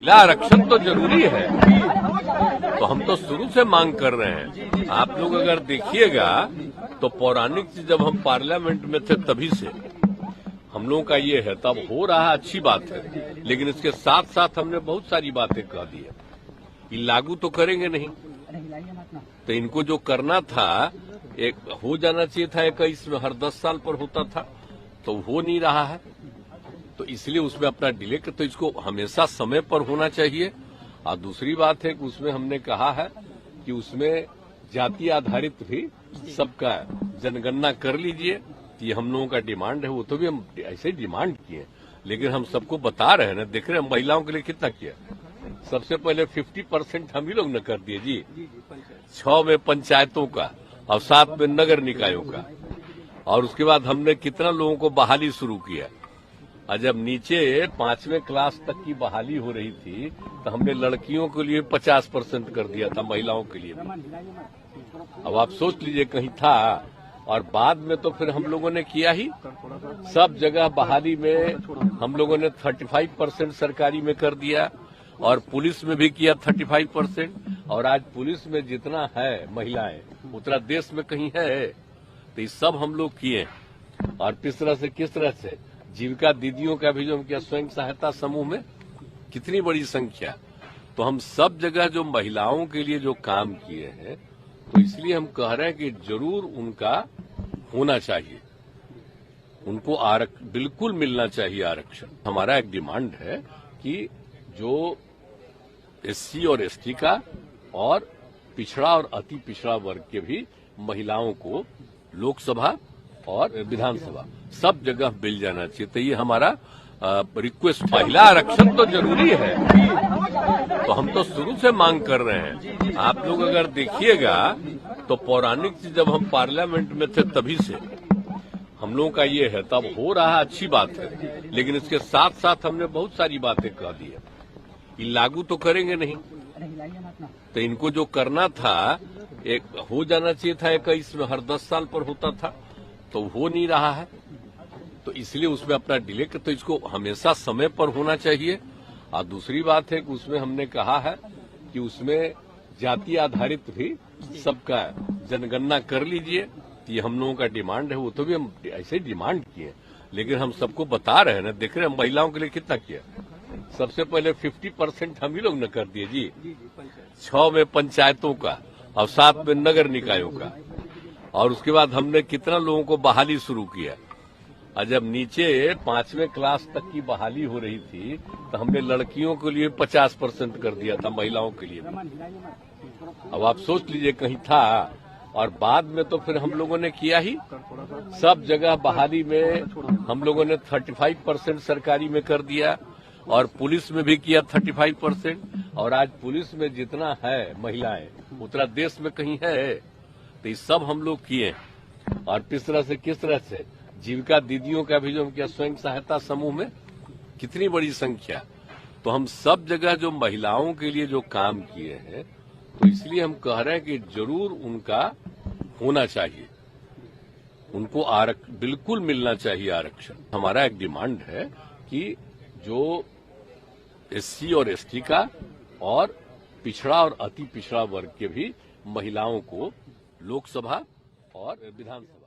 महिला आरक्षण तो जरूरी है, तो हम तो शुरू से मांग कर रहे हैं। आप लोग अगर देखिएगा तो पौराणिक से जब हम पार्लियामेंट में थे तभी से हम लोगों का ये है, तब हो रहा अच्छी बात है, लेकिन इसके साथ साथ हमने बहुत सारी बातें कह दी है। ये लागू तो करेंगे नहीं, तो इनको जो करना था एक हो जाना चाहिए था 21 में, हर 10 साल पर होता था, तो हो नहीं रहा है, तो इसलिए उसमें अपना डिले कर, तो इसको हमेशा समय पर होना चाहिए। और दूसरी बात है कि उसमें हमने कहा है कि उसमें जाति आधारित भी सबका जनगणना कर लीजिए, ये हम लोगों का डिमांड है। वो तो भी हम ऐसे डिमांड किए, लेकिन हम सबको बता रहे हैं ना, देख रहे हैं महिलाओं के लिए कितना किया। सबसे पहले 50% हम ही लोग न कर दिए जी, 6 में पंचायतों का और 7 में नगर निकायों का, और उसके बाद हमने कितना लोगों को बहाली शुरू किया। और जब नीचे 5वें क्लास तक की बहाली हो रही थी तो हमने लड़कियों के लिए 50% कर दिया था, महिलाओं के लिए। अब आप सोच लीजिए कहीं था, और बाद में तो फिर हम लोगों ने किया ही, सब जगह बहाली में हम लोगों ने 35% सरकारी में कर दिया, और पुलिस में भी किया 35%, और आज पुलिस में जितना है महिलाएं उतना देश में कहीं है। तो ये सब हम लोग किए, और किस तरह से जीविका दीदियों का भी जो हम किया, स्वयं सहायता समूह में कितनी बड़ी संख्या। तो हम सब जगह जो महिलाओं के लिए जो काम किए हैं, तो इसलिए हम कह रहे हैं कि जरूर उनका होना चाहिए, उनको बिल्कुल मिलना चाहिए आरक्षण। हमारा एक डिमांड है कि जो SC और ST का और पिछड़ा और अति पिछड़ा वर्ग के भी महिलाओं को लोकसभा और विधानसभा सब जगह मिल जाना चाहिए। तो ये हमारा रिक्वेस्ट। महिला आरक्षण तो जरूरी है, तो हम तो शुरू से मांग कर रहे हैं। आप लोग अगर देखिएगा तो पौराणिक से जब हम पार्लियामेंट में थे तभी से हम लोगों का ये है, तब हो रहा अच्छी बात है, लेकिन इसके साथ साथ हमने बहुत सारी बातें कह दी है। ये लागू तो करेंगे नहीं, तो इनको जो करना था एक हो जाना चाहिए था 21 में, हर 10 साल पर होता था, तो हो नहीं रहा है, तो इसलिए उसमें अपना डिले कर, तो इसको हमेशा समय पर होना चाहिए। और दूसरी बात है कि उसमें हमने कहा है कि उसमें जाति आधारित भी सबका जनगणना कर लीजिए, ये हम लोगों का डिमांड है। वो तो भी हम ऐसे डिमांड किए, लेकिन हम सबको बता रहे हैं ना, देख रहे हैं महिलाओं के लिए कितना किया। सबसे पहले 50% हम ही लोग न कर दिए जी, 6 में पंचायतों का और 7 में नगर निकायों का, और उसके बाद हमने कितना लोगों को बहाली शुरू किया। और जब नीचे 5वें क्लास तक की बहाली हो रही थी तो हमने लड़कियों के लिए 50% कर दिया था, महिलाओं के लिए। अब आप सोच लीजिए कहीं था, और बाद में तो फिर हम लोगों ने किया ही, सब जगह बहाली में हम लोगों ने 35% सरकारी में कर दिया, और पुलिस में भी किया 35%, और आज पुलिस में जितना है महिलाएं उतना देश में कहीं है। तो ये सब हम लोग किए, और किस तरह से जीविका दीदियों का भी जो हम किया, स्वयं सहायता समूह में कितनी बड़ी संख्या। तो हम सब जगह जो महिलाओं के लिए जो काम किए हैं, तो इसलिए हम कह रहे हैं कि जरूर उनका होना चाहिए, उनको बिल्कुल मिलना चाहिए आरक्षण। हमारा एक डिमांड है कि जो SC और ST का और पिछड़ा और अति पिछड़ा वर्ग के भी महिलाओं को लोकसभा और विधानसभा